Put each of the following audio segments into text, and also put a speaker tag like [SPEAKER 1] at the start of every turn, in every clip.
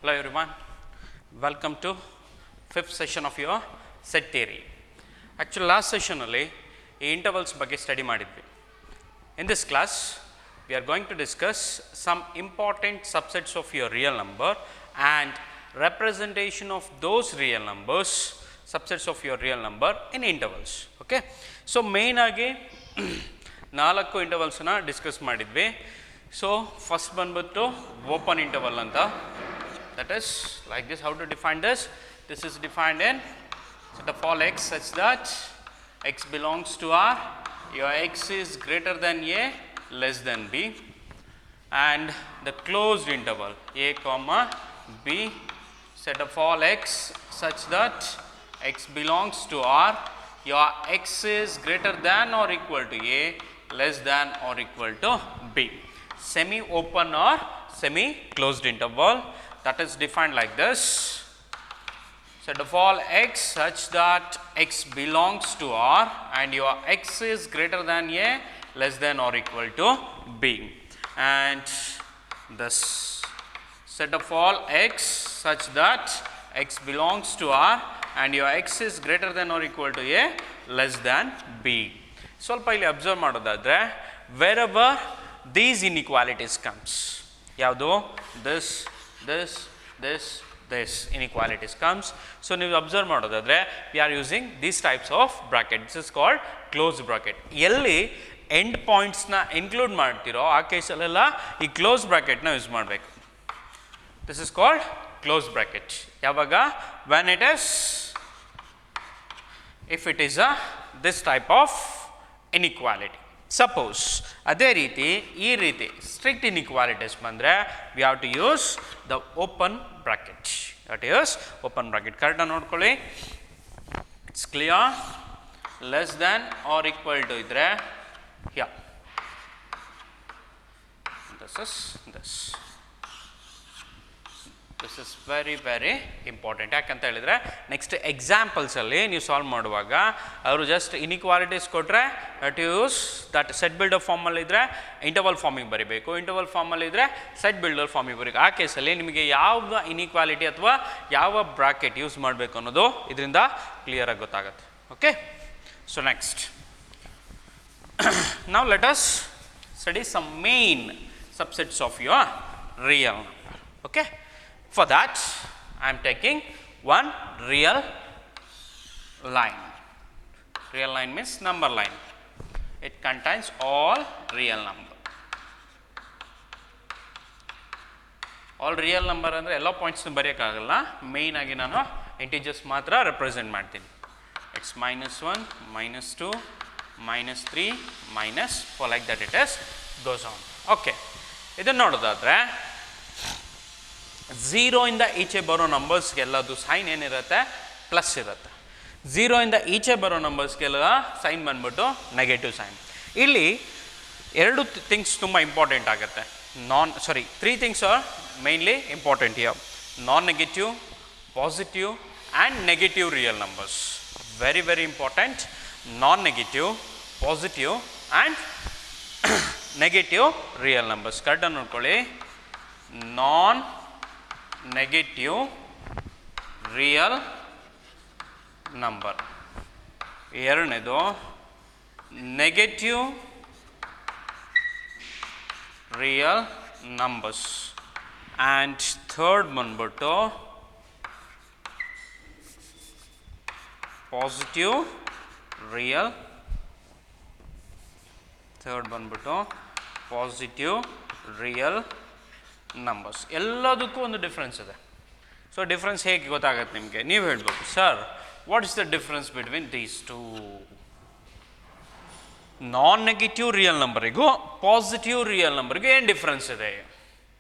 [SPEAKER 1] Hello everyone, welcome to 5th session of your set theory. Actually last session alli intervals ಬಗ್ಗೆ study ಮಾಡಿದ್ವಿ. In this class we are going to discuss some important subsets of your real number and representation of those real numbers, subsets of your real number in intervals. Okay, so main ಆಗಿ 4 intervals na discuss ಮಾಡಿದ್ವಿ. So first ಬಂದ್ಬಿಟ್ಟು open interval ಅಂತ, that is like this. How to define this? This is defined in set of all x such that x belongs to R, your x is greater than a less than b, and the closed interval a comma b, set of all x such that x belongs to R, your x is greater than or equal to a, less than or equal to b. Semi open or semi closed interval, that is defined like this. Set of all x such that x belongs to R and your x is greater than a, less than or equal to b, and this set of all x such that x belongs to R and your x is greater than or equal to a, less than b. ಸ್ವಲ್ಪ ಇಲ್ಲಿ observe ಮಾಡೋದಾದರೆ, wherever these inequalities comes, ಯಾವುದು this inequalities comes, so ನೀವು observe ಮಾಡೋದಾದರೆ we are using these types of bracket. This is called closed bracket. ಎಲ್ಲಿ end ಪಾಯಿಂಟ್ಸ್ನ include ಮಾಡ್ತಿರೋ ಆ ಕೇಸಲ್ಲೆಲ್ಲ ಈ ಕ್ಲೋಸ್ ಬ್ರಾಕೆಟ್ನ ಯೂಸ್ ಮಾಡಬೇಕು. This is called close bracket. ಯಾವಾಗ? when it is, if it is a this type of inequality. Suppose ಅದೇ ರೀತಿ ಈ ರೀತಿ ಸ್ಟ್ರಿಕ್ಟ್ ಇನ್ಇಕ್ವಾಲಿಟೀಸ್ ಬಂದರೆ we have to use the open bracket. that is open bracket. ಕರೆಕ್ಟಾಗಿ ನೋಡ್ಕೊಳ್ಳಿ, it's clear. Less than or equal to ಇದ್ದರೆ here, this is very important. ಯಾಕಂತ ಹೇಳಿದರೆ ನೆಕ್ಸ್ಟ್ ಎಕ್ಸಾಂಪಲ್ಸಲ್ಲಿ ನೀವು ಸಾಲ್ವ್ ಮಾಡುವಾಗ ಅವರು ಜಸ್ಟ್ ಇನ್ಇಕ್ವಾಲಿಟೀಸ್ ಕೊಟ್ಟರೆ that use that set builder ಫಾರ್ಮಲ್ಲಿ ಇದ್ದರೆ ಇಂಟರ್ವಲ್ ಫಾರ್ಮಿಗೆ ಬರೀಬೇಕು, ಇಂಟರ್ವಲ್ ಫಾರ್ಮಲ್ಲಿ ಇದ್ದರೆ ಸೆಟ್ ಬಿಲ್ಡರ್ ಫಾರ್ಮಿಗೆ ಬರೀಬೇಕು. ಆ ಕೇಸಲ್ಲಿ ನಿಮಗೆ ಯಾವ ಇನ್ಇಕ್ವಾಲಿಟಿ ಅಥವಾ ಯಾವ ಬ್ರಾಕೆಟ್ ಯೂಸ್ ಮಾಡಬೇಕು ಅನ್ನೋದು ಇದರಿಂದ ಕ್ಲಿಯರಾಗಿ ಗೊತ್ತಾಗುತ್ತೆ. Okay, so next now let us study some main subsets of your real number. Okay, for that I am taking one real line. Real line means number line. It contains all real number. All real number ಅಂದರೆ ಎಲ್ಲ ಪಾಯಿಂಟ್ಸ್ನ ಬರೆಯೋಕ್ಕಾಗಲ್ಲ, main ಆಗಿ ನಾನು integers ಮಾತ್ರ represent ಮಾಡ್ತೀನಿ. It's -1, -2, -3, -4 like that it is goes on. Okay, ಇದನ್ನು ನೋಡೋದಾದರೆ ಝೀರೋಯಿಂದ ಈಚೆ ಬರೋ ನಂಬರ್ಸ್ಗೆಲ್ಲದು ಸೈನ್ ಏನಿರುತ್ತೆ? ಪ್ಲಸ್ ಇರುತ್ತೆ. ಝೀರೋಯಿಂದ ಈಚೆ ಬರೋ ನಂಬರ್ಸ್ಗೆಲ್ಲ ಸೈನ್ ಬಂದ್ಬಿಟ್ಟು ನೆಗೆಟಿವ್ ಸೈನ್. ಇಲ್ಲಿ ಎರಡು ಥಿಂಗ್ಸ್ ತುಂಬ ಇಂಪಾರ್ಟೆಂಟ್ ಆಗುತ್ತೆ. Three things are mainly important here: non negative, positive and negative real numbers. Very important. Non negative, positive and negative real numbers. ಕರೆಕ್ಟಾಗಿ ನೋಡ್ಕೊಳ್ಳಿ. ನಾನ್ ನೆಗೆಟಿವ್ ರಿಯಲ್ ನಂಬರ್, ಎರಡನೇದು negative real numbers, and third ಬಂದ್ಬಿಟ್ಟು positive real. Third ಬಂದ್ಬಿಟ್ಟು positive real numbers. ಎಲ್ಲದಕ್ಕೂ ಒಂದು difference ಇದೆ. So difference ಹೇಗೆ ಗೊತ್ತಾಗುತ್ತೆ ನಿಮಗೆ? ನೀವು ಹೇಳ್ಬೇಕು, sir what is the difference between these two? Non negative real ನಂಬರಿಗೂ ಪಾಸಿಟಿವ್ ರಿಯಲ್ ನಂಬರ್ಗೂ ಏನು ಡಿಫ್ರೆನ್ಸ್ ಇದೆ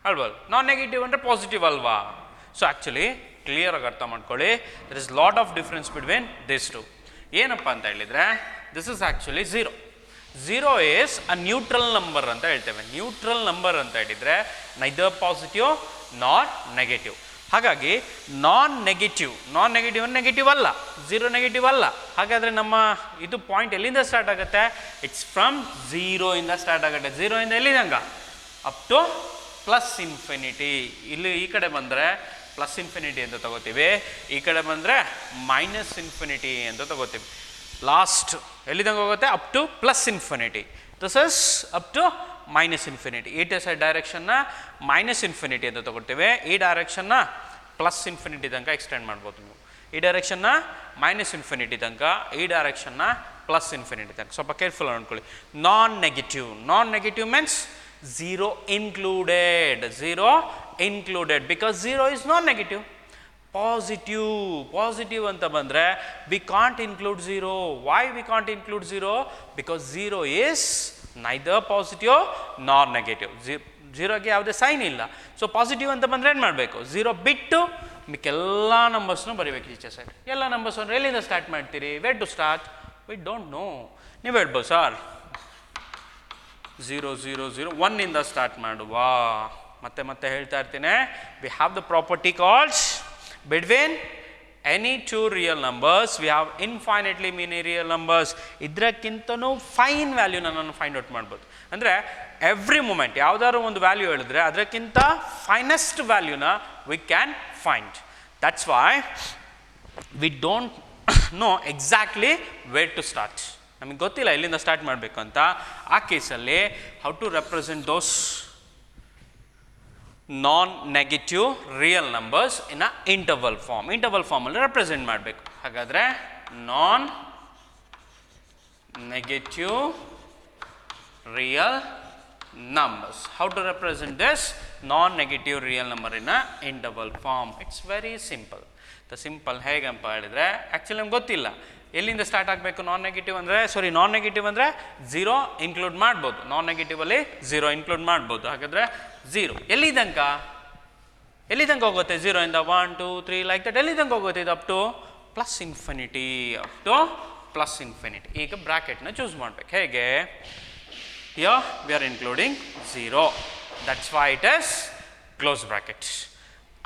[SPEAKER 1] ಅಲ್ವಾ? ನಾನ್ ನೆಗೆಟಿವ್ ಅಂದರೆ ಪಾಸಿಟಿವ್ ಅಲ್ವಾ? ಸೊ ಆ್ಯಕ್ಚುಲಿ ಕ್ಲಿಯರಾಗಿ ಅರ್ಥ ಮಾಡ್ಕೊಳ್ಳಿ, there is lot of difference between these two. ಏನಪ್ಪ ಅಂತ ಹೇಳಿದರೆ, this is actually zero. Zero is a neutral number ಅಂತ ಹೇಳ್ತೇವೆ. ನ್ಯೂಟ್ರಲ್ ನಂಬರ್ ಅಂತ ಹೇಳಿದರೆ ನೈದರ್ ಪಾಸಿಟಿವ್ ನಾಟ್ ನೆಗೆಟಿವ್. ಹಾಗಾಗಿ ನಾನ್ ನೆಗೆಟಿವ್ ನೆಗೆಟಿವ್ ಅಲ್ಲ, ಝೀರೋ ನೆಗೆಟಿವ್ ಅಲ್ಲ. ಹಾಗಾದರೆ ನಮ್ಮ ಇದು ಪಾಯಿಂಟ್ ಎಲ್ಲಿಂದ ಸ್ಟಾರ್ಟ್ ಆಗುತ್ತೆ? ಇಟ್ಸ್ ಫ್ರಮ್ ಝೀರೋಯಿಂದ ಸ್ಟಾರ್ಟ್ ಆಗುತ್ತೆ. ಝೀರೋಯಿಂದ ಎಲ್ಲಿದಂಗ ಅಪ್ ಟು ಪ್ಲಸ್ ಇನ್ಫಿನಿಟಿ. ಇಲ್ಲಿ ಈ ಕಡೆ ಬಂದರೆ ಪ್ಲಸ್ ಇನ್ಫಿನಿಟಿ ಅಂತ ತಗೋತೀವಿ, ಈ ಕಡೆ ಬಂದರೆ ಮೈನಸ್ ಇನ್ಫಿನಿಟಿ ಅಂತ ತಗೋತೀವಿ. ಲಾಸ್ಟ್ ಎಲ್ಲಿ ತನಕ ಹೋಗುತ್ತೆ? Up to plus infinity. This is up to minus infinity. ಈ ಸೈಡ್ ಡೈರೆಕ್ಷನ್ನ ಮೈನಸ್ ಇನ್ಫಿನಿಟಿ ಅಂತ ತಗೊಳ್ತೇವೆ, ಈ ಡೈರೆಕ್ಷನ್ನ ಪ್ಲಸ್ ಇನ್ಫಿನಿಟಿ ತನಕ ಎಕ್ಸ್ಟೆಂಡ್ ಮಾಡ್ಬೋದು ನೀವು. ಈ ಡೈರೆಕ್ಷನ್ನ ಮೈನಸ್ ಇನ್ಫಿನಿಟಿ ತನಕ, ಈ ಡೈರೆಕ್ಷನ್ನ ಪ್ಲಸ್ ಇನ್ಫಿನಿಟಿ ತನಕ. ಸ್ವಲ್ಪ ಕೇರ್ಫುಲ್ ಅನ್ಕೊಳ್ಳಿ. Non negative, non negative means zero included, zero included, because zero is non negative. Positive, positive ಅಂತ ಬಂದರೆ we can't include zero. Why we can't include zero? Because zero is neither positive nor negative. ಝೀರೋಗೆ ಯಾವುದೇ sign ಇಲ್ಲ. So positive ಅಂತ ಬಂದರೆ ಏನು ಮಾಡಬೇಕು? Zero ಬಿಟ್ಟು ಮಿಕ್ಕೆಲ್ಲ ನಂಬರ್ಸ್ನು ಬರೀಬೇಕು ಈಚೆ ಸೈಡ್. ಎಲ್ಲ ನಂಬರ್ಸ್ ಅಂದರೆ ಎಲ್ಲಿಂದ ಸ್ಟಾರ್ಟ್ ಮಾಡ್ತೀರಿ? Where to start? We don't know. ನೀವು ಹೇಳ್ಬೋದು ಸರ್ 0 0 0 1ಇಂದ ಸ್ಟಾರ್ಟ್ ಮಾಡುವ. ಮತ್ತೆ ಮತ್ತೆ ಹೇಳ್ತಾ ಇರ್ತೀನಿ, V have the property called between any two real numbers we have infinitely many real numbers. ಇದಕ್ಕಿಂತನೂ ಫೈನ್ ವ್ಯಾಲ್ಯೂನ ನಾನು ಫೈಂಡ್ ಔಟ್ ಮಾಡ್ಬೋದು. ಅಂದರೆ ಎವ್ರಿ ಮೂಮೆಂಟ್ ಯಾವುದಾದ್ರು ಒಂದು ವ್ಯಾಲ್ಯೂ ಹೇಳಿದ್ರೆ ಅದಕ್ಕಿಂತ ಫೈನೆಸ್ಟ್ ವ್ಯಾಲ್ಯೂನ we can find. That's why we don't know exactly where to start. ನಮಗೆ ಗೊತ್ತಿಲ್ಲ ಎಲ್ಲಿಂದ ಸ್ಟಾರ್ಟ್ ಮಾಡಬೇಕು ಅಂತ. ಆ ಕೇಸಲ್ಲಿ how to represent those non-negative real numbers in a interval form. Interval form ಅಲ್ಲಿ represent ಮಾಡಬೇಕು. ಹಾಗಾದರೆ non-negative real numbers. How to represent this non-negative real number in a interval form? It's very simple. The simple ಹೇಗಂತ ಹೇಳಿದರೆ actually ನಮ್ಗೆ ಗೊತ್ತಿಲ್ಲ ಎಲ್ಲಿಂದ start ಆಗಬೇಕು. ನಾನ್ negative ಅಂದರೆ ನಾನ್ negative ಅಂದರೆ ಝೀರೋ ಇನ್ಕ್ಲೂಡ್ ಮಾಡ್ಬೋದು. ನಾನ್ ನೆಗೆಟಿವಲ್ಲಿ ಝೀರೋ ಇನ್ಕ್ಲೂಡ್ ಮಾಡ್ಬೋದು. ಹಾಗಾದರೆ ಝೀರೋ ಎಲ್ಲಿ ತನಕ ಹೋಗುತ್ತೆ? ಝೀರೋಯಿಂದ 1 2 3 ಲೈಕ್ ದಟ್ ಎಲ್ಲಿ ತನಕ ಹೋಗುತ್ತೆ? ಇದು up to plus infinity, up to plus infinity. ಈಗ ಬ್ರ್ಯಾಕೆಟ್ನ ಚೂಸ್ ಮಾಡಬೇಕು. ಹೇಗೆ? Here we are including zero, that's why it is close bracket.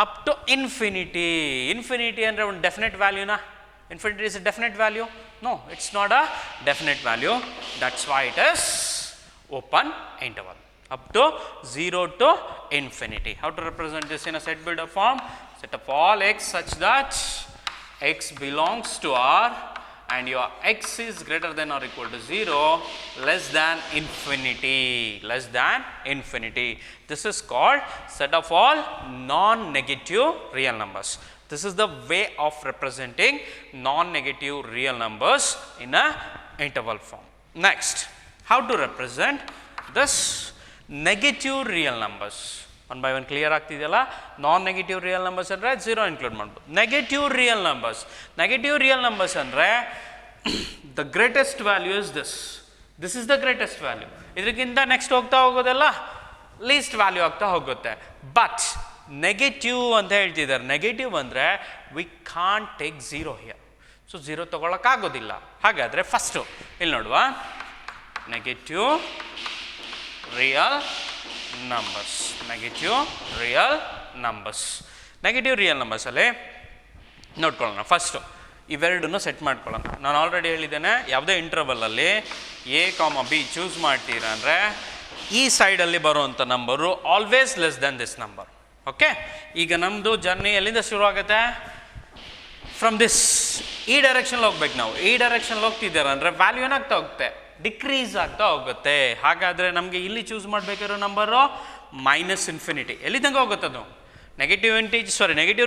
[SPEAKER 1] Up to infinity. Infinity ಅಂದರೆ ಒಂದು ಡೆಫಿನೆಟ್ ವ್ಯಾಲ್ಯೂನಾ? Infinity is a definite value? No, it's not a definite value. That's why it is open interval. Up to 0 to infinity. How to represent this in a set builder form? Set of all x such that x belongs to R and your x is greater than or equal to 0, less than infinity. Less than infinity. This is called set of all non-negative real numbers. This is the way of representing non-negative real numbers in a interval form. Next, how to represent this negative real numbers? One by one clear ಆಗ್ತಿದೆಯಲ್ಲ? non-negative real numbers ಅಂದರೆ zero include ಮಾಡ್ಬೋದು. Negative real numbers. Negative real numbers ಅಂದರೆ the greatest value is this. This is the greatest value. ಇದಕ್ಕಿಂತ next ಹೋಗ್ತಾ ಹೋಗೋದೆಲ್ಲ list value ಆಗ್ತಾ ಹೋಗುತ್ತೆ. But negative ಅಂತ ಹೇಳ್ತಿದ್ದಾರೆ. Negative ಅಂದರೆ we can't take zero here. So zero ತೊಗೊಳಕ್ಕಾಗೋದಿಲ್ಲ. ಹಾಗಾದರೆ ಫಸ್ಟು ಇಲ್ಲಿ ನೋಡುವ, negative real numbers. Negative real numbers. Negative real ನಂಬರ್ಸಲ್ಲಿ ನೋಡ್ಕೊಳ್ಳೋಣ. ಫಸ್ಟು ಇವೆರಡನ್ನು ಸೆಟ್ ಮಾಡ್ಕೊಳ್ಳೋಣ. ನಾನು ಆಲ್ರೆಡಿ ಹೇಳಿದ್ದೇನೆ, ಯಾವುದೇ ಇಂಟರ್ವಲಲ್ಲಿ ಎ ಕಾಮ ಬಿ ಚೂಸ್ ಮಾಡ್ತೀರಾ ಅಂದರೆ ಈ ಸೈಡಲ್ಲಿ ಬರುವಂಥ number always less than this number. Okay, ಈಗ ನಮ್ಮದು ಜರ್ನಿ ಎಲ್ಲಿಂದ ಶುರು ಆಗುತ್ತೆ? From this. ಈ ಡೈರೆಕ್ಷನ್ ಹೋಗ್ಬೇಕು ನಾವು. ಈ ಡೈರೆಕ್ಷನ್ ಹೋಗ್ತಿದ್ದಾರೆ ಅಂದರೆ ವ್ಯಾಲ್ಯೂ ಏನಾಗ್ತಾ ಹೋಗುತ್ತೆ? ಡಿಕ್ರೀಸ್ ಆಗ್ತಾ ಹೋಗುತ್ತೆ. ಹಾಗಾದರೆ ನಮಗೆ ಇಲ್ಲಿ ಚೂಸ್ ಮಾಡಬೇಕಿರೋ ನಂಬರು ಮೈನಸ್ ಇನ್ಫಿನಿಟಿ. ಎಲ್ಲಿ ತನಕ ಹೋಗುತ್ತೆ ಅದು? ನೆಗೆಟಿವ್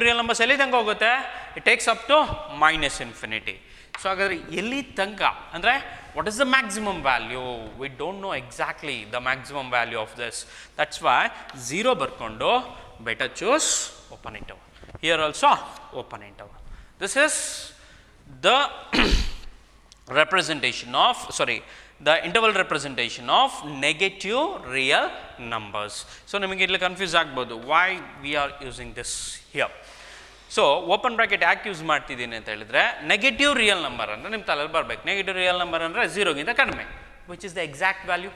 [SPEAKER 1] ರಿಯಲ್ ನಂಬರ್ಸ್ ಎಲ್ಲಿ ತನಕ ಹೋಗುತ್ತೆ? It takes up to minus infinity. So ಹಾಗಾದರೆ ಎಲ್ಲಿ ತನಕ ಅಂದರೆ what is the maximum value? We don't know exactly the maximum value of this. That's why 0 ಬರ್ಕೊಂಡು better choose open interval. Here also open interval. This is the representation of, the interval representation of negative real numbers. So ನಿಮಗೆ ಇಲ್ಲಿ confuse ಆಗ್ಬೋದು, why we are using this here. So open bracket ಯಾಕೆ use ಮಾಡ್ತಿದ್ದೀನಿ ಅಂತ ಹೇಳಿದ್ರೆ, negative real number ಅಂದರೆ ನಿಮ್ಮ ತಲೆಯಲ್ಲಿ ಬರಬೇಕು. ನೆಗೆಟಿವ್ ರಿಯಲ್ ನಂಬರ್ ಅಂದರೆ ಝೀರೋಗಿಂತ ಕಡಿಮೆ, which is the exact value.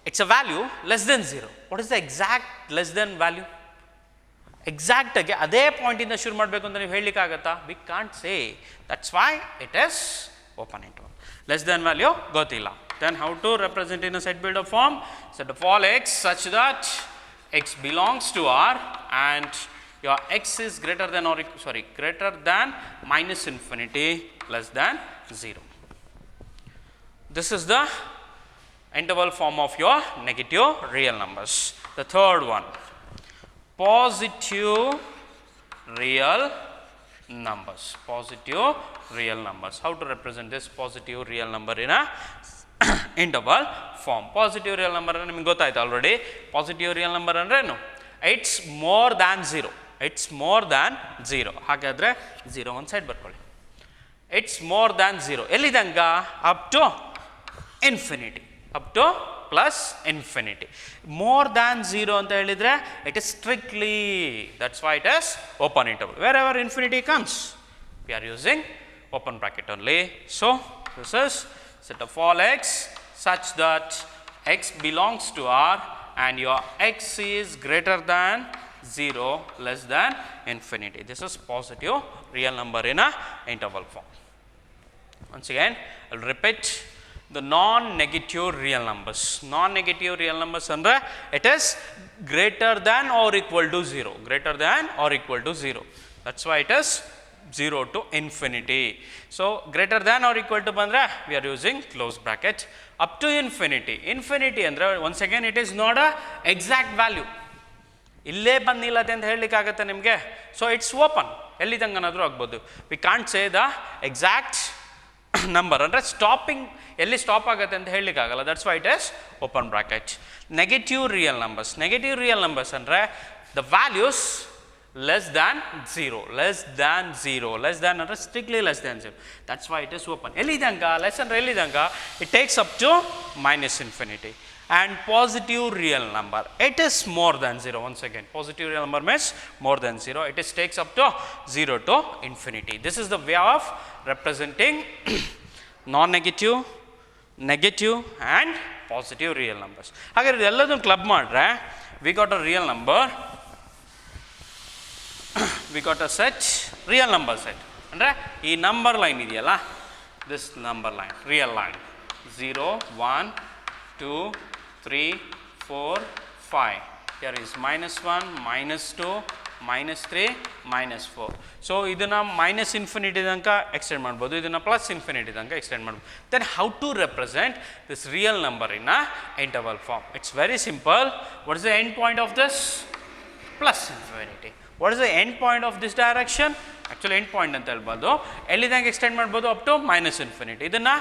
[SPEAKER 1] It's a value less than zero. What is the exact less than value? ಎಕ್ಸಾಕ್ಟಾಗಿ ಅದೇ ಪಾಯಿಂಟಿಂದ ಶುರು ಮಾಡಬೇಕು ಅಂತ ನೀವು ಹೇಳಲಿಕ್ಕಾಗತ್ತಾ? We can't say. That's why it is open interval. Less than value ಗೊತ್ತಿಲ್ಲ. Then how to represent in a set builder form? Set of all x such that x belongs to R and your x is greater than or greater than minus infinity less than 0. This is the interval form of your negative real numbers. The third one, positive real numbers. Positive real numbers. How to represent this positive real number in a interval form? Positive real number ನಿಮಗೆ ಗೊತ್ತಾಯ್ತು already. Positive real number ಅಂದ್ರೆ ಏನು? It's more than 0. It's more than 0. ಹಾಗಾದರೆ 0 ಒಂದು side ಬರ್ಕೊಳ್ಳಿ. It's more than 0. ಎಲ್ಲಿದಂಗ? Up to infinity. Up to plus infinity. More than 0 ಅಂತ ಹೇಳಿದರೆ it is strictly, that's why it is open interval. Wherever infinity comes, we are using open bracket only. So, this is set of all x such that x belongs to R and your x is greater than 0 less than infinity. This is positive real number in a interval form. Once again, I will repeat the non-negative real numbers. Non-negative real numbers andre it is greater than or equal to 0. Greater than or equal to 0. That's why it is 0 to infinity. So, greater than or equal to bandre we are using close bracket. Up to infinity. Infinity andre once again it is not a exact value. ಇಲ್ಲೇ ಬಂದಿಲ್ಲದೆ ಅಂತ ಹೇಳಲಿಕ್ಕೆ ಆಗುತ್ತೆ ನಿಮಗೆ. So it's open, ಎಲ್ಲಿದಂಗನಾದರೂ ಆಗ್ಬೋದು. We can't say the exact number ಅಂದರೆ stopping ಎಲ್ಲಿ stop ಆಗುತ್ತೆ ಅಂತ ಹೇಳಲಿಕ್ಕಾಗಲ್ಲ. That's why it is open bracket. Negative real numbers. Negative real numbers ಅಂದರೆ the values less than 0. Less than 0. Less than ಅಂದರೆ strictly less than 0. That's why it is open. ಎಲ್ಲಿದಂಗ less ಅಂದರೆ ಎಲ್ಲಿದಂಗ it takes up to minus infinity. And positive real number, it is more than 0. Once again, positive real number means more than 0. It is takes up to 0 to infinity. This is the way of representing non-negative, negative and positive real numbers. ಹಾಗಾದ್ರೆ ಇದೆಲ್ಲದನ್ನು club ಮಾಡ್ರೆ we got a real number, we got a set, real number set. ಅಂದರೆ ಈ number line ಇದೆಯಲ್ಲ, this number line, real line 0, 1, 2, 3, 4, 5. Here is minus 1, minus 2, minus 3, minus 4. So, ಇದನ್ನು minus infinity ತನಕ extend ಮಾಡ್ಬೋದು, ಇದನ್ನು plus infinity ತನಕ extend ಮಾಡ್ಬೋದು. Then how to represent this real number in a interval form? It's very simple. What is the end point of this? Plus infinity. What is the end point of this direction? Actually end point ಅಂತ ಹೇಳ್ಬೋದು. ಎಲ್ಲಿ ತನಕ extend ಮಾಡ್ಬೋದು? Up to minus infinity. ಇದನ್ನು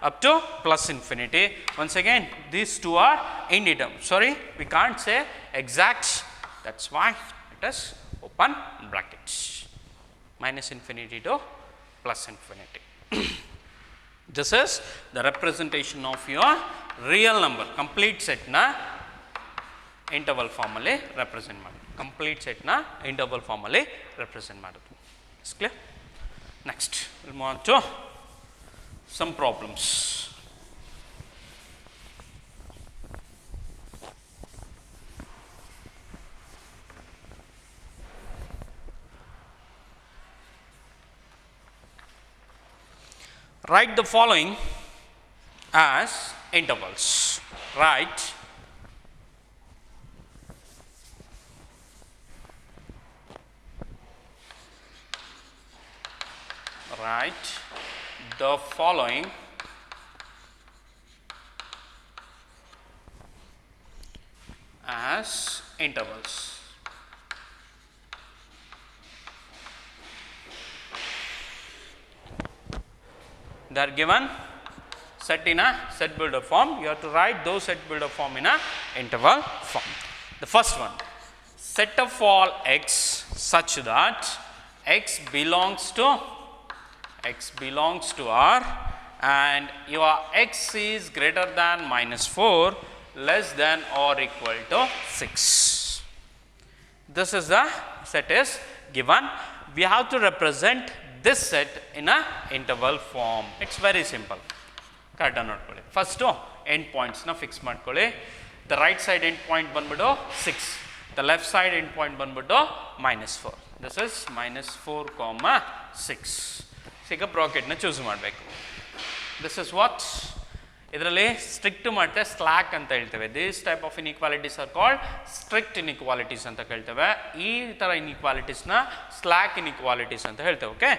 [SPEAKER 1] up to plus infinity. Once again, these two are indeterminate. Sorry, we can't say exact. That's why it is open brackets. Minus infinity to plus infinity. This is the representation of your real number. Complete set na interval form alli represent madudu. Complete set na interval form alli represent madudu. Is clear? Next, we'll move on to some problems. Write the following as intervals. Write the following as intervals. They are given set in a set builder form. You have to write those set builder form in a interval form. The first one, set of all x such that x belongs to R and your x is greater than minus 4 less than or equal to 6. This is the set is given. We have to represent this set in a interval form. It's very simple. Correct ನೋಡ್ಕೊಳ್ಳಿ. First end ಪಾಯಿಂಟ್ಸ್ನ fix ಮಾಡ್ಕೊಳ್ಳಿ. The right side end point ಬಂದ್ಬಿಟ್ಟು 6, the left side end point ಬಂದ್ಬಿಟ್ಟು minus 4. This is minus 4, 6. ಈಗ ಬ್ರಾಕೆಟ್ನ choose ಮಾಡಬೇಕು. This is what ಇದರಲ್ಲಿ strict ಮಾಡ್ತೇವೆ slack ಅಂತ ಹೇಳ್ತೇವೆ. This type of inequalities are called strict inequalities ಅಂತ ಹೇಳ್ತೇವೆ. ಈ ಥರ ಇನ್ಇಕ್ವಾಲಿಟೀಸ್ನ ಸ್ಲ್ಯಾಕ್ ಇನ್ಇಕ್ವಾಲಿಟೀಸ್ ಅಂತ ಹೇಳ್ತೇವೆ. Okay,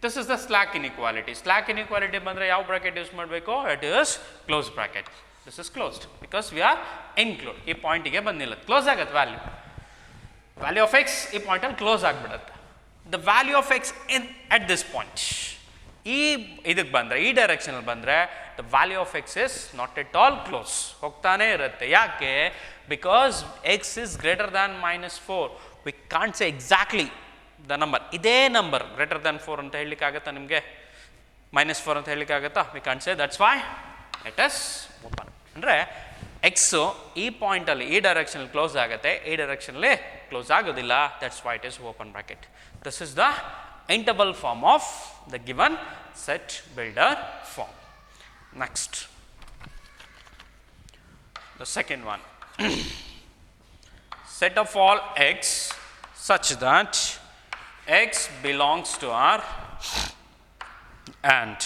[SPEAKER 1] this is the slack inequality. Slack inequality ಬಂದರೆ ಯಾವ ಬ್ರಾಕೆಟ್ ಯೂಸ್ ಮಾಡಬೇಕು? It is close bracket. This is closed because we are include. ಈ ಪಾಯಿಂಟಿಗೆ ಬಂದಿಲ್ಲ, ಕ್ಲೋಸ್ ಆಗುತ್ತೆ ವ್ಯಾಲ್ಯೂ ಆಫ್ ಎಕ್ಸ್ ಈ ಪಾಯಿಂಟಲ್ಲಿ ಕ್ಲೋಸ್ ಆಗಿಬಿಡುತ್ತೆ. The value of X in at this point, ಈ ಇದಕ್ಕೆ ಬಂದರೆ, ಈ ಡೈರೆಕ್ಷನಲ್ಲಿ ಬಂದರೆ the value of X is not at all close, ಹೋಗ್ತಾನೆ ಇರುತ್ತೆ. ಯಾಕೆ? Because X is greater than -4. V can't say exactly the number. ಇದೇ ನಂಬರ್ ಗ್ರೇಟರ್ ದ್ಯಾನ್ 4 ಅಂತ ಹೇಳಲಿಕ್ಕಾಗತ್ತಾ ನಿಮಗೆ? -4 ಅಂತ ಹೇಳಲಿಕ್ಕಾಗತ್ತಾ? We can't say. That's why it is open. ಅಂದರೆ x ಈ ಪಾಯಿಂಟಲ್ಲಿ ಈ ಡೈರೆಕ್ಷನಲ್ಲಿ ಕ್ಲೋಸ್ ಆಗುತ್ತೆ, ಈ ಡೈರೆಕ್ಷನಲ್ಲಿ ಕ್ಲೋಸ್ ಆಗೋದಿಲ್ಲ. That's why it is open bracket. This is the interval form of the given set builder form. Next, the second one. Set of all x such that x belongs to R and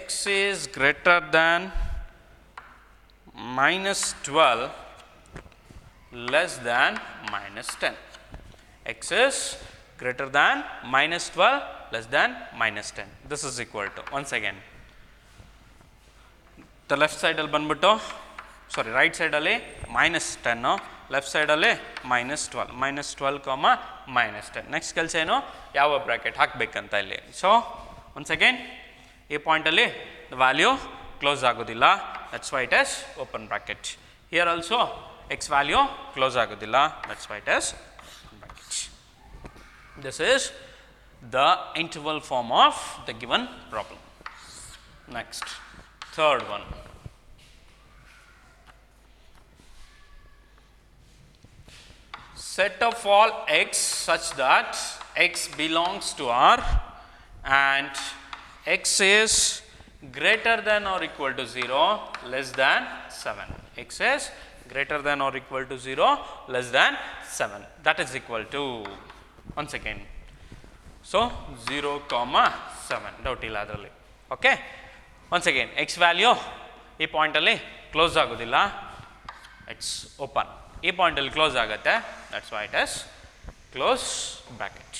[SPEAKER 1] x is greater than -12 less than -10. X is greater than -12 less than -10. This is equal to, once again, the left side ಅಲ್ಲಿ ಬಂದ್ಬಿಟ್ಟು, ಸಾರಿ right ಸೈಡಲ್ಲಿ -10, left ಸೈಡಲ್ಲಿ -12, -12, -10. Next ಕೆಲಸ ಏನು? ಯಾವ bracket ಹಾಕಬೇಕಂತ ಇಲ್ಲಿ. So once again ಈ ಪಾಯಿಂಟಲ್ಲಿ ದ ವ್ಯಾಲ್ಯೂ ಕ್ಲೋಸ್ ಆಗೋದಿಲ್ಲ. That's why it is open bracket. Here also x value close ಆಗೋದಿಲ್ಲ. That's why it is bracket. This is the interval form of the given problem. Next, third one. Set of all x such that x belongs to R and x is greater than or equal to 0 less than 7. X is greater than or equal to 0 less than 7. That is equal to, once again, so 0, 7, doubt ಇಲ್ಲ ಅದರಲ್ಲಿ. Okay, once again X value ಈ ಪಾಯಿಂಟಲ್ಲಿ close ಆಗೋದಿಲ್ಲ. It's open. ಈ ಪಾಯಿಂಟಲ್ಲಿ close ಆಗುತ್ತೆ. That's why it is close bracket.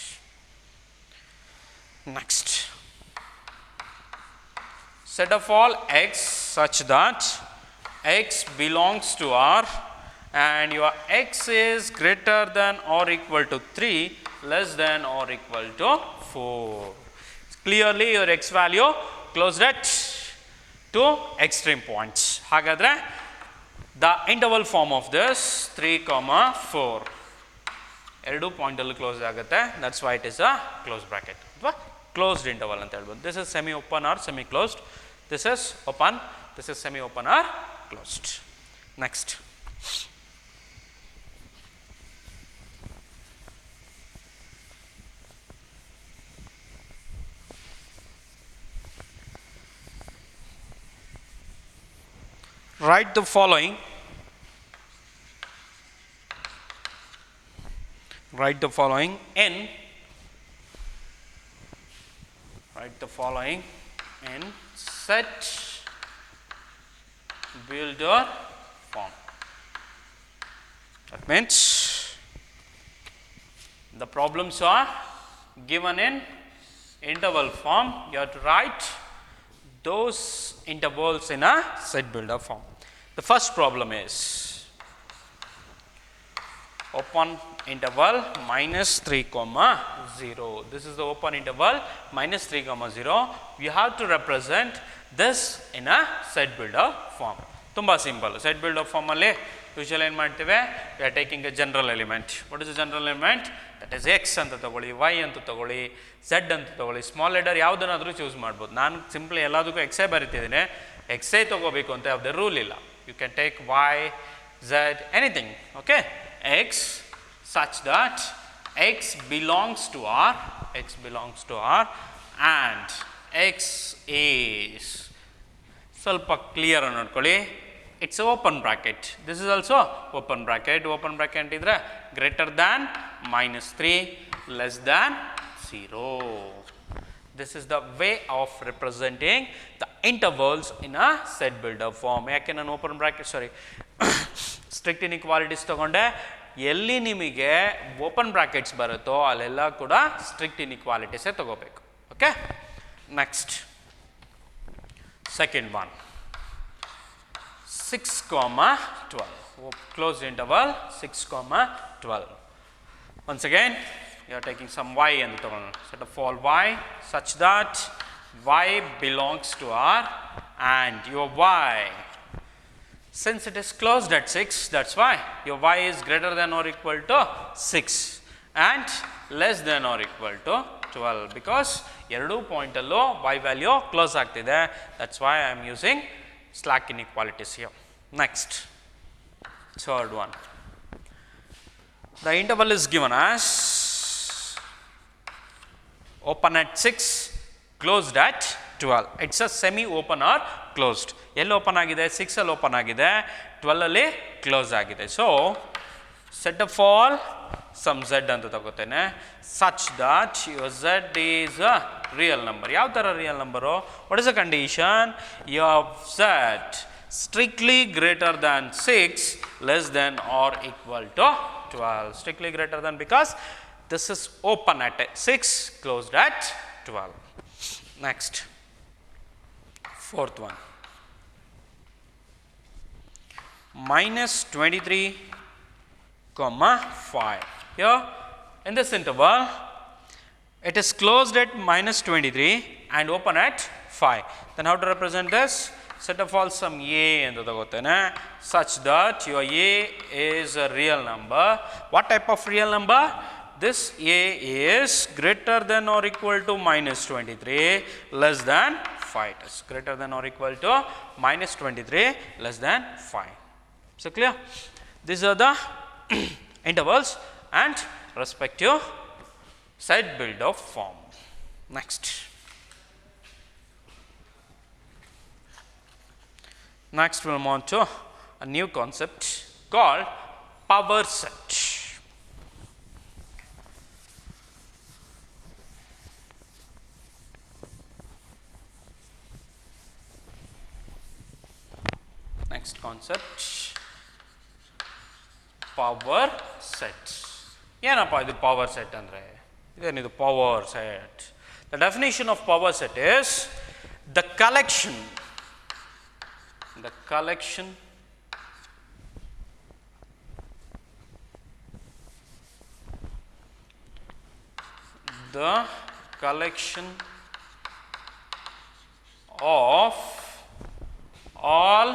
[SPEAKER 1] Next, set of all x such that x belongs to R and your x is greater than or equal to 3 less than or equal to 4. Clearly your x value closed at two extreme points. ಹಾಗಾದರೆ the interval form of this 3, 4 ಎರಡು ಪಾಯಿಂಟಲ್ಲಿ close ಆಗುತ್ತೆ. That's why it is a close bracket ಅಥವಾ closed interval ಅಂತ ಹೇಳ್ಬೋದು. This is semi open or semi closed. This is open, this is semi open or closed. Next, write the following. Write the following in. Write the following in set builder form. That means the problems are given in interval form. You have to write those intervals in a set builder form. The first problem is open interval -3, 0. This is the open interval -3, 0. You have to represent this in a set builder form. Tumba simple. Set builder form alli usually ಏನು ಮಾಡ್ತೇವೆ? We are taking a general element. What is the general element? That is x ಅಂತ ತಗೊಳ್ಳಿ, y ಅಂತ ತಗೊಳ್ಳಿ, z ಅಂತ ತಗೊಳ್ಳಿ. Small letter ಯಾವುದನ್ನಾದರೂ choose ಮಾಡ್ಬೋದು. ನಾನು ಸಿಂಪ್ಲಿ ಎಲ್ಲದಕ್ಕೂ ಎಕ್ಸೇ ಬರಿತಿದ್ದೀನಿ. ಎಕ್ಸೇ ತಗೋಬೇಕು ಅಂತ ಯಾವುದೇ ರೂಲ್ ಇಲ್ಲ. You can take y, z, anything. Okay? X such that x belongs to R, x belongs to R and x is, ಸ್ವಲ್ಪ ಕ್ಲಿಯರ್ ನೋಡ್ಕೊಳ್ಳಿ, it's open bracket. This is also open bracket. Open bracket ಇದ್ರೆ greater than -3 less than 0. This is the way of representing the intervals in a set builder form. ಯಾಕೆ ನಾನು open bracket strict inequalities ತಗೊಂಡೆ, ಎಲ್ಲಿ ನಿಮಗೆ open brackets ಬರುತ್ತೋ ಅಲ್ಲೆಲ್ಲ ಕೂಡ strict ಇನ್ಇಕ್ವಾಲಿಟೀಸೇ ತಗೋಬೇಕು. Okay, next second one 6,12 closed interval 6,12. Once again you are taking some y and set of all y such that y belongs to R, and your y, since it is closed at 6, that's why your y is greater than or equal to 6 and less than or equal to 12, because ಎರಡು ಪಾಯಿಂಟಲ್ಲೂ y value close ಆಗ್ತಿದೆ. That's why I am using slack inequalities here. Next, third one. The interval is given as open at 6, closed at 12. It's a semi open or closed. ಎಲ್ಲಿ open ಆಗಿದೆ? 6 ಅಲ್ಲಿ open ಆಗಿದೆ, 12 ಅಲ್ಲಿ close ಆಗಿದೆ. So set of all some z ಅಂತ ತಗೋತೇನೆ, such that your z is a real number. ಯಾವ ಥರ real number? What is the condition? your z strictly greater than 6, less than or equal to 12. Strictly greater than because this is open at 6, closed at 12. Next, fourth one. -23,5. Here in this interval it is closed at -23 and open at 5. Then how to represent this? Set of all some a ಎಂದು ತಗೋತೇನೆ, such that your a is a real number. What type of real number? This a is greater than or equal to -23, less than 5. It is greater than or equal to -23, less than 5. So clear? These are the intervals and respective set builder form. Next. Next we will move on to a new concept called power set. Next concept, power set. ಏನಪ್ಪ ಇದು power set ಅಂದರೆ? ಇದೇನಿದು power set? The definition of power set is the collection of all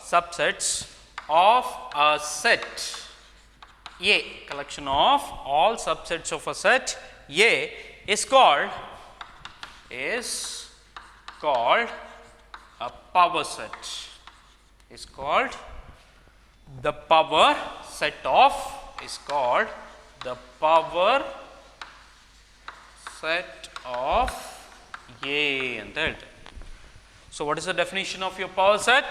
[SPEAKER 1] subsets, of a set A. Collection of all subsets of a set A is called a power set. Is called the power set of A ಅಂತ ಹೇಳ್ತೇವೆ. So what is the definition of your power set?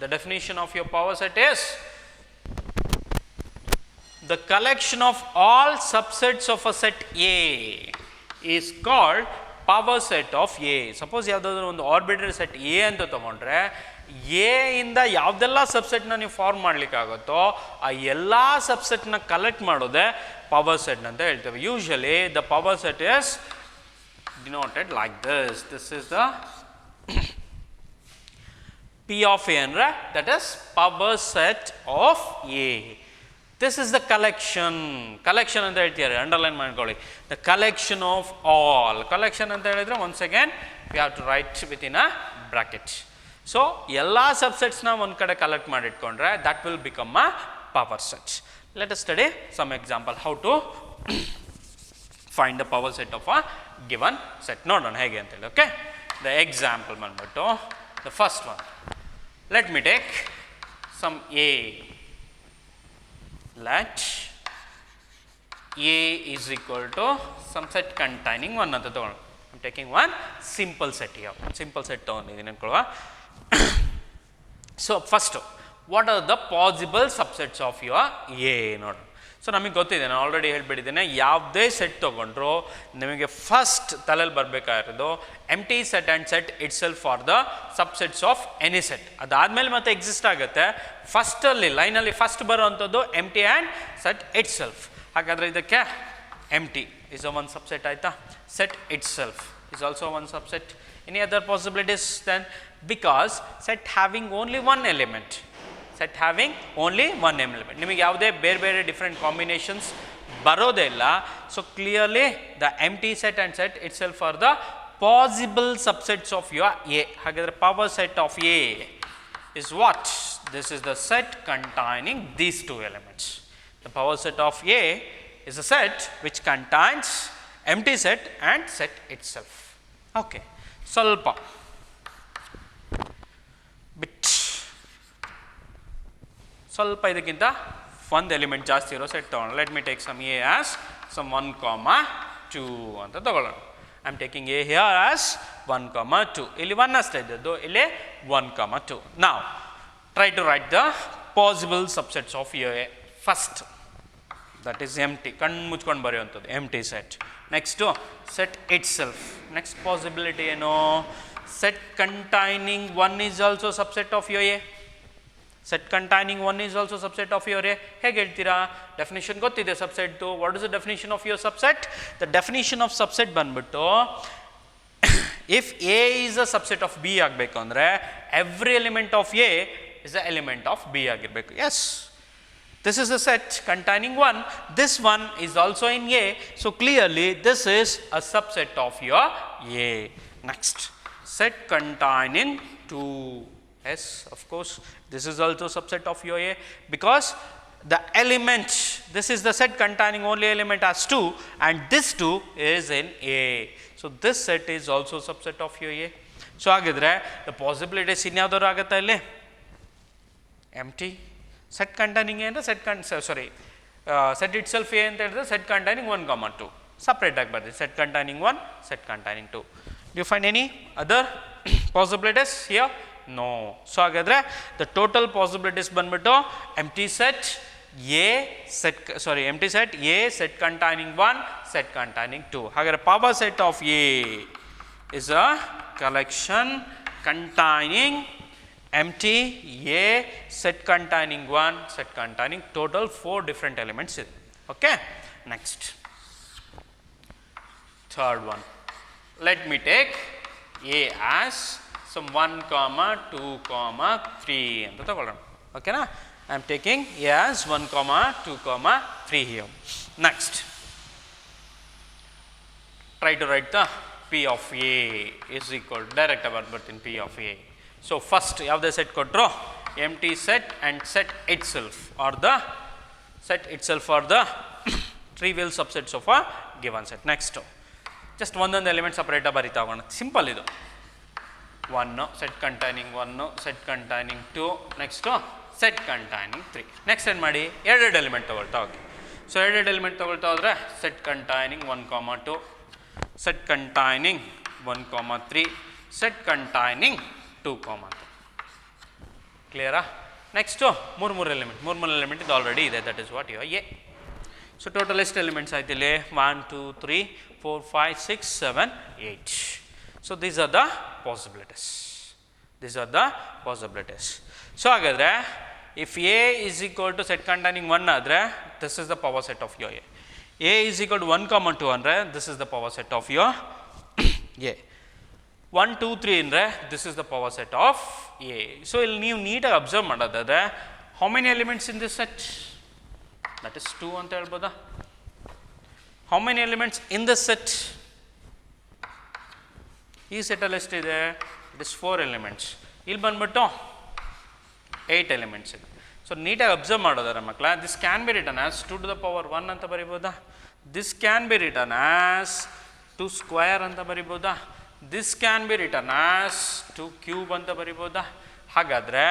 [SPEAKER 1] The definition of your power set is the collection of all subsets of a set A is called power set of A. Suppose ಯಾವುದಾದ್ರೂ ಒಂದು arbitrary set A ಅಂತ ತಗೊಂಡ್ರೆ, A ಇಂದ ಯಾವುದೆಲ್ಲ ಸಬ್ಸೆಟ್ನ ನೀವು form ಮಾಡಲಿಕ್ಕಾಗುತ್ತೋ ಆ ಎಲ್ಲ ಸಬ್ಸೆಟ್ನ collect ಮಾಡೋದೇ ಪವರ್ ಸೆಟ್ ಅಂತ ಹೇಳ್ತೇವೆ. Usually the power set is denoted like this. This is the P of A ಅಂದರೆ that is power set of A. This is the collection ಅಂತ ಹೇಳ್ತಿದ್ದಾರೆ, ಅಂಡರ್ಲೈನ್ ಮಾಡ್ಕೊಳ್ಳಿ. The collection of all. collection ಅಂತ ಹೇಳಿದ್ರೆ once again we have to write within a bracket. So ಎಲ್ಲ ಸಬ್ಸೆಟ್ಸ್ನ ಒಂದು ಕಡೆ collect ಮಾಡಿಟ್ಕೊಂಡ್ರೆ that will become a power set. Let us study some example how to find the power set of a given set. ನೋಡೋಣ ಹೇಗೆ ಅಂತೇಳಿ. Okay, the example ಬಂದ್ಬಿಟ್ಟು the first one. Let me take some A. Let A is equal to some set containing 1 ಅಂತ ತಗೊಳ್ಳೋಣ. I am taking one simple set here. Simple set ತಗೊಂಡಿದ್ದೀನಿ ಅನ್ಕೊಳ್ಳುವ. So first what are the possible subsets of your A ನೋಡೋಣ. So ನಮಗೆ ಗೊತ್ತಿದೆ, ನಾನು already ಹೇಳ್ಬಿಟ್ಟಿದ್ದೇನೆ, ಯಾವುದೇ set ತೊಗೊಂಡ್ರು ನಿಮಗೆ ಫಸ್ಟ್ ತಲೆಯಲ್ಲಿ ಬರಬೇಕಾಗಿರೋದು empty set and set itself for the subsets of any set. ಅದಾದಮೇಲೆ ಮತ್ತೆ ಎಕ್ಸಿಸ್ಟ್ ಆಗುತ್ತೆ. ಫಸ್ಟಲ್ಲಿ ಲೈನಲ್ಲಿ ಫಸ್ಟ್ ಬರೋವಂಥದ್ದು empty and set itself. ಹಾಗಾದರೆ ಇದಕ್ಕೆ ಎಂಟಿ is a one subset ಆಯಿತಾ. set itself is also one subset. Any other possibilities then? Because set having only one element, set having only one element, ನಿಮಗೆ ಯಾವುದೇ ಬೇರೆ ಬೇರೆ different combinations ಬರೋದೇ ಇಲ್ಲ. So clearly the empty set and set itself are the possible subsets of your A. ಹಾಗಾದರೆ power set of A is what? This is the set containing these two elements. The power set of A is a set which contains empty set and set itself. Okay, ಸ್ವಲ್ಪ ಸ್ವಲ್ಪ ಇದಕ್ಕಿಂತ ಒಂದು element ಜಾಸ್ತಿ ಇರೋ set ತೊಗೊಳ್ಳೋಣ. Let me take some A as some 1,2 ಅಂತ ತೊಗೊಳ್ಳೋಣ. I am taking A here as 1,2. ಇಲ್ಲಿ 1 ಅಷ್ಟೇ ಇದ್ದದ್ದು, ಇಲ್ಲಿ 1,2. ನಾವು try to write the possible subsets of A. First that is empty, ಕಣ್ಣು ಮುಚ್ಕೊಂಡು ಬರೆಯುವಂಥದ್ದು empty set. Next set itself. Next possibility ಏನು? Set containing 1 is also subset of your A. Set containing 1 is also subset of your A. ಹೇಗೆ ಹೇಳ್ತೀರಾ? Definition ಗೊತ್ತಿದೆ ಸಬ್ಸೆಟ್ದು. What is the definition of your subset? The definition of subset ಬಂದ್ಬಿಟ್ಟು if A is a subset of B ಆಗಬೇಕು ಅಂದರೆ every element of A is a element of B ಆಗಿರಬೇಕು. Yes, this is a set containing 1, this one is also in A, so clearly this is a subset of your A. Next, set containing 2, yes, of course this is also subset of your A, because the element, this is the set containing only element as 2 and this 2 is in A, so this set is also subset of your A. So ಹಾಗಿದ್ರೆ the possibilities ಇನ್ಯಾವುದಾದ್ರು ಆಗುತ್ತಾ ಇಲ್ಲಿ? empty, set containing A ಅಂದರೆ set itself A ಅಂತ ಹೇಳಿದ್ರೆ set containing 1,2 separate ಆಗಿ ಬರ್ತೀವಿ. set containing 1, set containing 2. Do you find any other possibilities here? No. So ಹಾಗಾದರೆ the total possibilities ಬಂದ್ಬಿಟ್ಟು empty set A, set containing 1, set containing 2. ಹಾಗಾದರೆ power set of A is a collection containing empty A, set containing 1, set containing total 4 different elements. Okay, next third one, let me take A as some 1, 2, 3 ಅಂತ ತಗೊಳ್ಳೋಣ. ಓಕೆನಾ? I am taking A as 1, 2, 3 here. Next, try to write the P of A is equal direct about in P of A. So first ಯಾವುದೇ set ಕೊಟ್ಟರು empty set and set itself are the trivial subsets of a given set. Next just ಒಂದೊಂದು element ಸಪ್ರೇಟಾಗಿ ಬರೀತಾ ಹೋಗೋಣ. Simple ಇದು. 1 set containing 1, set containing 2, next set containing 3. Next ಏನು ಮಾಡಿ, ಎರಡೆರಡು ಎಲಿಮೆಂಟ್ ತೊಗೊಳ್ತಾ ಹೋಗಿ. ಸೊ ಎರಡೆರಡು ಎಲಿಮೆಂಟ್ ತೊಗೊಳ್ತಾ ಹೋದರೆ set containing 1, 2, set containing 1, 3, set containing 2, 3. ಕ್ಲಿಯರಾ? ನೆಕ್ಸ್ಟು ಮೂರು ಎಲಿಮೆಂಟ್ ಇದು ಆಲ್ರೆಡಿ ಇದೆ. That is what your A. So total ಎಷ್ಟು ಎಲಿಮೆಂಟ್ಸ್ ಆಯ್ತು ಇಲ್ಲಿ? 1, 2, 3, 4, 5, 6, 7, 8. So these are the possibilities. So ಹಾಗಾದರೆ if A is equal to set containing 1 ಆದರೆ this is the power set of your A. A is equal to 1, 2 ಅಂದರೆ this is the power set of your A. 1, 2, 3 ಅಂದರೆ this is the power set of A. So ಇಲ್ಲಿ ನೀವು ನೀಟಾಗಿ observe ಮಾಡೋದಾದರೆ how many elements in this set? That is 2 ಅಂತ ಹೇಳ್ಬೋದಾ? How many elements in this set? ಈ ಸೆಟ್ಟಲ್ಲಿ ಎಷ್ಟಿದೆ? It is 4 elements. ಇಲ್ಲಿ ಬಂದ್ಬಿಟ್ಟು 8 ಎಲಿಮೆಂಟ್ಸ್ ಇದೆ. ಸೊ ನೀಟಾಗಿ ಅಬ್ಸರ್ವ್ ಮಾಡೋದಾರೆ ಮಕ್ಕಳ, this can be written as 2 to the power 1 ಅಂತ ಬರಿಬೋದಾ? This can be written as 2 square ಅಂತ ಬರಿಬೋದಾ? This can be written as 2 cube ಅಂತ ಬರಿಬೋದಾ? ಹಾಗಾದರೆ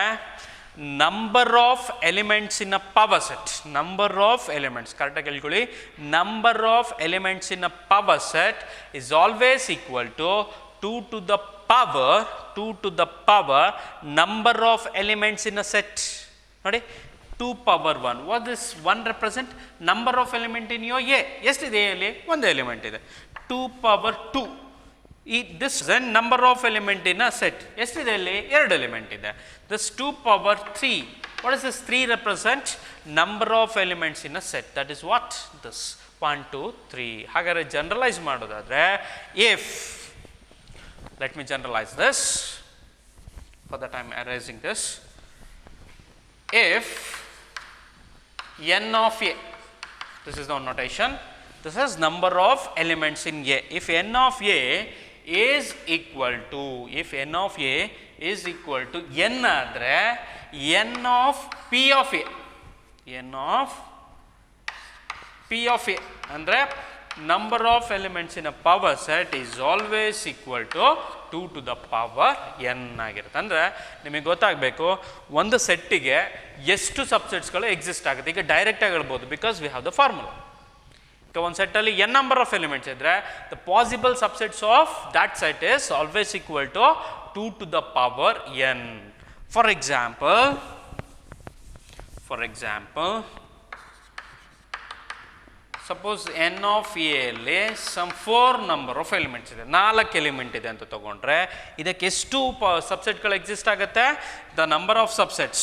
[SPEAKER 1] number of elements in a power set, ಕರೆಕ್ಟಾಗಿ ಹೇಳ್ಕೊಳ್ಳಿ, number of elements in a power set is always equal to 2 to the power number of elements in a set. ನೋಡಿ 2 power 1. What this 1 represent? Number of element in your A. ಎಷ್ಟಿದೆ ಅಲ್ಲಿ? ಒಂದು element ಇದೆ. 2 power 2. This number of element in a set. ಎಷ್ಟಿದೆ ಅಲ್ಲಿ? 2 element ಇದೆ. This 2 power 3. What is this 3 represent? Number of elements in a set. That is what this 1 2 3. ಹಾಗಾದರೆ generalise ಮಾಡೋದಾದರೆ, if let me generalize this, for that I am erasing this. If n of a, this is the notation, this is number of elements in a. If n of a is equal to, if n of a is equal to n ಆದರೆ n of p of a, n of p of a ಅಂದರೆ number of elements in a power set is always equal to 2 to the power n ಆಗಿರುತ್ತೆ. ಅಂದರೆ ನಿಮಗೆ ಗೊತ್ತಾಗಬೇಕು ಒಂದು ಸೆಟ್ಟಿಗೆ ಎಷ್ಟು ಸಬ್ಸೆಟ್ಸ್ಗಳು exist ಆಗುತ್ತೆ. ಈಗ ಡೈರೆಕ್ಟಾಗಿ ಹೇಳ್ಬೋದು, because we have the formula. ಈಗ ಒಂದು ಸೆಟ್ಟಲ್ಲಿ n ನಂಬರ್ ಆಫ್ ಎಲಿಮೆಂಟ್ಸ್ ಇದ್ದರೆ the possible subsets of that set is always equal to 2 to the power n. For example suppose n of A ಅಲ್ಲಿ ಸಮ್ 4 ನಂಬರ್ ಆಫ್ ಎಲಿಮೆಂಟ್ಸ್ ಇದೆ, 4 element ಇದೆ ಅಂತ ತೊಗೊಂಡ್ರೆ ಇದಕ್ಕೆ ಎಷ್ಟು ಸಬ್ಸೆಟ್ಗಳು ಎಕ್ಸಿಸ್ಟ್ ಆಗುತ್ತೆ? The number of subsets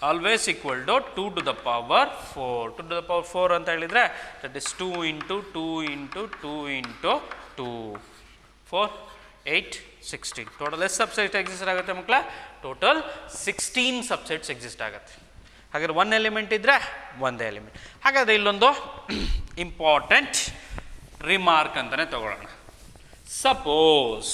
[SPEAKER 1] always equal to 2 to the power 4. 2 to the power 4 ಅಂತ ಹೇಳಿದರೆ that is 2 into 2 into 2 into 2 4 8 16. Total ಎಷ್ಟು ಸಬ್ಸೆಟ್ ಎಕ್ಸಿಸ್ಟ್ ಆಗುತ್ತೆ ಮಕ್ಕಳ? ಟೋಟಲ್ 16 ಸಬ್ಸೆಟ್ಸ್ ಎಕ್ಸಿಸ್ಟ್ ಆಗುತ್ತೆ. ಹಾಗಾದ್ರೆ 1 ಎಲಿಮೆಂಟ್ ಇದ್ದರೆ 1 ಎಲಿಮೆಂಟ್. ಹಾಗಾದರೆ ಇಲ್ಲೊಂದು ಇಂಪಾರ್ಟೆಂಟ್ ರಿಮಾರ್ಕ್ ಅಂತಲೇ ತಗೊಳ್ಳೋಣ. Suppose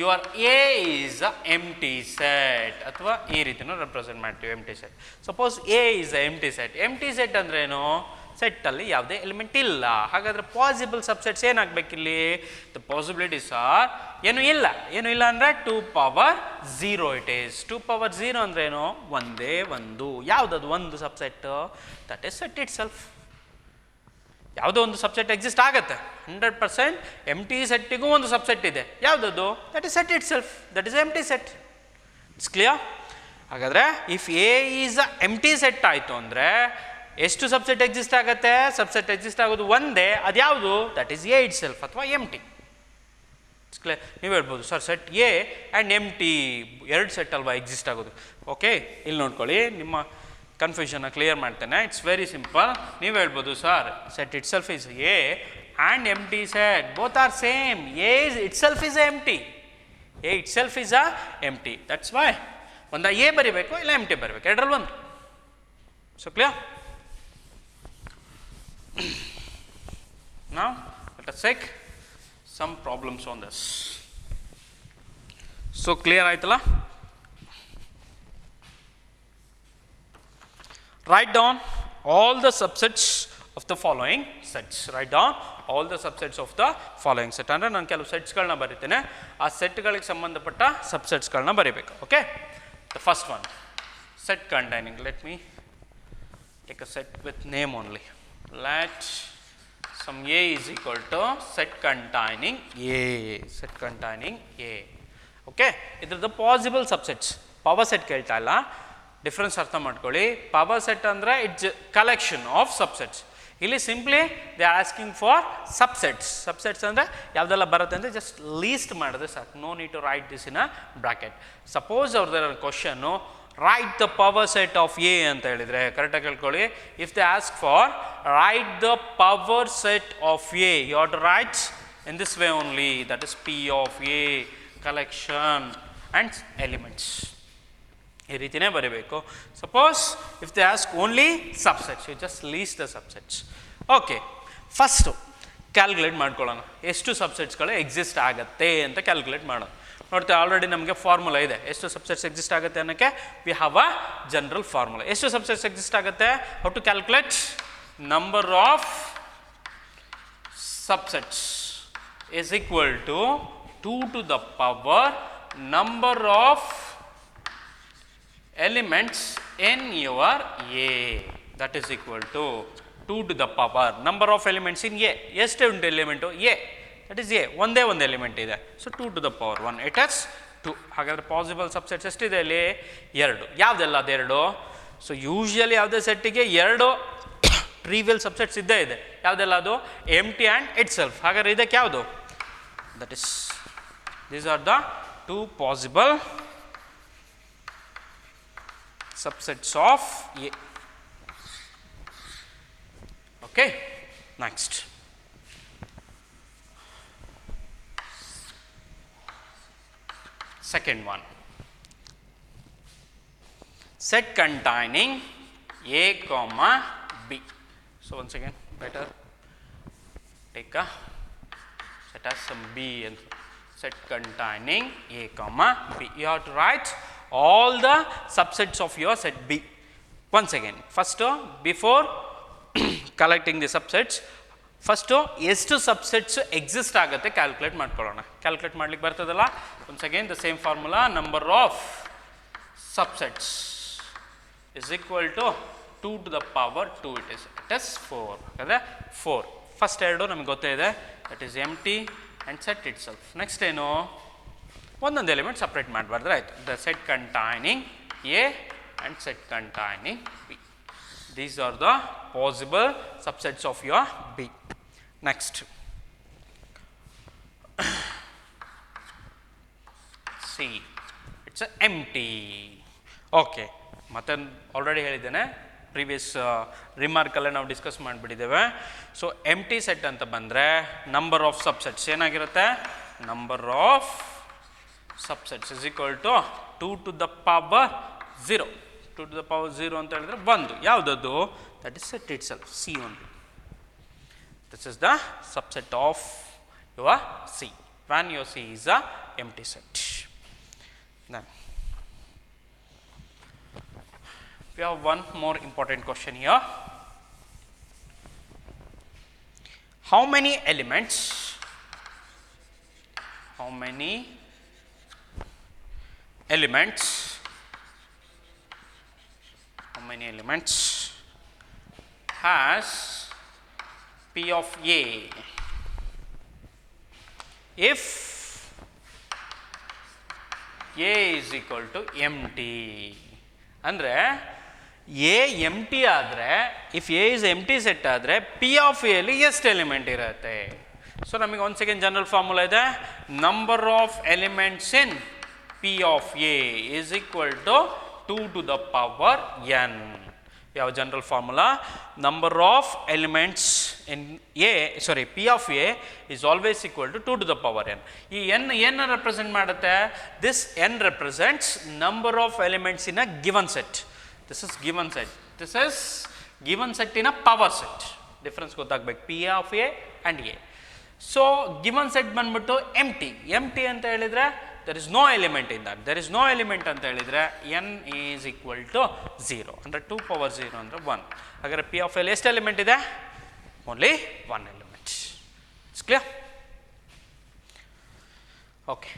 [SPEAKER 1] your A is a empty set, ಅಥವಾ ಈ ರೀತಿನೂ ರೆಪ್ರೆಸೆಂಟ್ ಮಾಡ್ತೀವಿ empty set. Suppose A is a empty set. Empty set ಅಂದ್ರೇನು? ಸೆಟ್ಟಲ್ಲಿ ಯಾವುದೇ ಎಲಿಮೆಂಟ್ ಇಲ್ಲ. ಹಾಗಾದರೆ ಪಾಸಿಬಲ್ ಸಬ್ಸೆಟ್ಸ್ ಏನಾಗಬೇಕಿಲ್ಲಿ? ದ ಪಾಸಿಬಿಲಿಟೀಸ್ ಆರ್ ಏನೂ ಇಲ್ಲ ಅಂದರೆ 2 ಪವರ್ 0 ಇಟ್ ಈಸ್. 2 ಪವರ್ 0 ಅಂದ್ರೇನು? ಒಂದೇ ಒಂದು. ಯಾವುದದು ಒಂದು subset? That is set it self. ಯಾವುದೋ ಒಂದು ಸಬ್ಸೆಟ್ ಎಕ್ಸಿಸ್ಟ್ ಆಗುತ್ತೆ. 100% ಎಂಟಿ ಸೆಟ್ಟಿಗೂ ಒಂದು ಸಬ್ಸೆಟ್ ಇದೆ. ಯಾವುದದು? That is set itself. That is empty set. It's clear? ಹಾಗಾದರೆ if A is a empty set ಆಯಿತು ಅಂದರೆ ಎಷ್ಟು ಸಬ್ಸೆಟ್ ಎಕ್ಸಿಸ್ಟ್ ಆಗುತ್ತೆ? ಸಬ್ಸೆಟ್ ಎಕ್ಸಿಸ್ಟ್ ಆಗೋದು ಒಂದೇ. ಅದು ಯಾವುದು? That is A itself ಅಥವಾ ಎಂಟಿ. It's clear? ನೀವು ಹೇಳ್ಬೋದು sir set A and empty 2 set ಅಲ್ವಾ ಎಕ್ಸಿಸ್ಟ್ ಆಗೋದು. ಓಕೆ, ಇಲ್ಲಿ ನೋಡ್ಕೊಳ್ಳಿ, ನಿಮ್ಮ ಕನ್ಫ್ಯೂಷನ್ನ ಕ್ಲಿಯರ್ ಮಾಡ್ತೇನೆ. It's very simple. ನೀವು ಹೇಳ್ಬೋದು sir set itself is A and empty set, both are same. A itself is a empty. A itself is a empty. That's why ಒಂದ A ಬರಿಬೇಕು, ಇಲ್ಲ empty ಬರಬೇಕು, ಎರಡರಲ್ಲಿ ಒಂದು. So clear? Now let us check some problems on this. So clear ಆಯ್ತಲ್ಲ? Write down all the subsets of the following sets. Write down all the subsets of the following set. ಅಂದರೆ ನಾನು ಕೆಲವು ಸೆಟ್ಸ್ಗಳನ್ನ ಬರೀತೇನೆ, ಆ ಸೆಟ್ಗಳಿಗೆ ಸಂಬಂಧಪಟ್ಟ ಸಬ್ಸೆಟ್ಸ್ಗಳನ್ನ ಬರೀಬೇಕು. Okay, the first one, set containing. Let me take a set with name only. Let some A is equal to set containing A. Set containing A. Okay, ಇದ್ರದ್ದು possible subsets. Power set ಕೇಳ್ತಾ ಇಲ್ಲ, difference ಅರ್ಥ ಮಾಡ್ಕೊಳ್ಳಿ. Power set ಅಂದರೆ it's collection of subsets. ಇಲ್ಲಿ simply they are asking for subsets. Subsets ಅಂದರೆ ಯಾವುದೆಲ್ಲ ಬರುತ್ತೆ ಅಂದರೆ ಜಸ್ಟ್ ಲೀಸ್ಟ್ ಮಾಡಿದ್ರೆ ಸಾಕು. No need to write this in a bracket. Suppose ಅವ್ರದ್ದು question write the power set of A ಅಂತ ಹೇಳಿದರೆ ಕರೆಕ್ಟಾಗಿ ಕೇಳ್ಕೊಳ್ಳಿ. If they ask for write the power set of A, you have to right in this way only. That is P of A collection and elements. ಈ ರೀತಿಯೇ ಬರೀಬೇಕು. Suppose if they ask only subsets, you just list the subsets. Okay, first calculate ಮಾಡ್ಕೊಳ್ಳೋಣ ಎಷ್ಟು ಸಬ್ಸೆಟ್ಸ್ಗಳು exist ಆಗುತ್ತೆ ಅಂತ calculate ಮಾಡೋಣ. ನೋಡ್ತೀವಿ already ನಮಗೆ ಫಾರ್ಮುಲಾ ಇದೆ ಎಷ್ಟು ಸಬ್ಸೆಟ್ಸ್ ಎಕ್ಸಿಸ್ಟ್ ಆಗುತ್ತೆ ಅನ್ನೋಕ್ಕೆ. We have a general formula. ಎಷ್ಟು ಸಬ್ಸೆಟ್ಸ್ ಎಕ್ಸಿಸ್ಟ್ ಆಗುತ್ತೆ? How to calculate? Number of subsets is equal to 2 to the power number of elements in your A. That is equal to 2 to the power number of elements in A. ಎಷ್ಟು ಉಂಟು element? A. That is A. ಒಂದೇ ಒಂದು element ಇದೆ. So 2 to the power 1. It is 2. ಹಾಗಾದರೆ possible subsets ಎಷ್ಟಿದೆ ಇಲ್ಲಿ? 2. ಯಾವುದೆಲ್ಲ ಅದೆರಡು? ಸೊ ಯೂಶ್ವಲಿ ಯಾವುದೇ ಸೆಟ್ಟಿಗೆ 2 ಟ್ರಿವಿಯಲ್ ಸಬ್ಸೆಟ್ಸ್ ಇದ್ದೇ ಇದೆ. ಯಾವುದೆಲ್ಲ ಅದು? ಎಂಟಿ ಆ್ಯಂಡ್ ಇಟ್ ಸೆಲ್ಫ್. ಹಾಗಾದರೆ ಇದಕ್ಕೆ ಯಾವುದು? That is these are the 2 possible subsets of A. Okay, next. Second one. Set containing A comma B. So once again, better take a set as some B and set containing A comma B. You have to write all the subsets of your set B. Once again, first before collecting the subsets, first ಎಷ್ಟು subsets exist ಆಗುತ್ತೆ calculate ಮಾಡ್ಕೊಳ್ಳೋಣ. Calculate ಮಾಡ್ಲಿಕ್ಕೆ ಬರ್ತದಲ್ಲ? once again the same formula, number of subsets is equal to 2 to the power 2. it is 4. ಹಾಗಾದರೆ 4 first ಎರಡು ನಮಗೆ ಗೊತ್ತೇ ಇದೆ, that is empty and set itself. Next ಏನು? ಒಂದೊಂದು ಎಲಿಮೆಂಟ್ ಸಪ್ರೇಟ್ ಮಾಡಬಾರ್ದ್ರೆ ಆಯಿತು. The set containing A and set containing B. These are the possible subsets of your B. Next C, it's empty. Okay, ಮತ್ತೆ already ಹೇಳಿದ್ದೇನೆ, previous ರಿಮಾರ್ಕಲ್ಲೇ ನಾವು discuss ಮಾಡಿಬಿಟ್ಟಿದ್ದೇವೆ. So empty set ಅಂತ ಬಂದರೆ ನಂಬರ್ ಆಫ್ ಸಬ್ಸೆಟ್ಸ್ ಏನಾಗಿರುತ್ತೆ? Number of subsets is equal to 2 to the power 0. 2 to the power 0 ಅಂತ ಹೇಳಿದ್ರೆ 1. ಯಾವುದದು? that is set itself, C only. This is the subset of your C when your C is a empty set. Then we have one more important question here. How many elements has P of A if A is equal to empty? ಅಂದರೆ A empty ಆದರೆ, if A is empty set ಆದರೆ P of A ಅಲ್ಲಿ ಎಷ್ಟು element ಇರುತ್ತೆ? So ನಮಗೆ once again general formula ಇದೆ, number of elements in P of A is equal to 2 to the power n. ಯಾವ general formula? Number of elements in P of A is always equal to 2 to the power n. ಈ n ಏನು represent ಮಾಡುತ್ತೆ? This n represents number of elements in a given set. This is given set. This is given set in a power set. Difference ಗೊತ್ತಾಗಬೇಕು P of A and A. So given set ಬಂದ್ಬಿಟ್ಟು ಎಂಟಿ ಅಂತ ಹೇಳಿದರೆ there is no element in that. there is no element ಅಂತ ಹೇಳಿದರೆ n is equal to 0. ಅಂದರೆ 2 power 0 ಅಂದರೆ 1. ಹಾಗಾದರೆ P of L ಎಷ್ಟು ಎಲಿಮೆಂಟ್ ಇದೆ? Only 1 element. It's clear? Okay.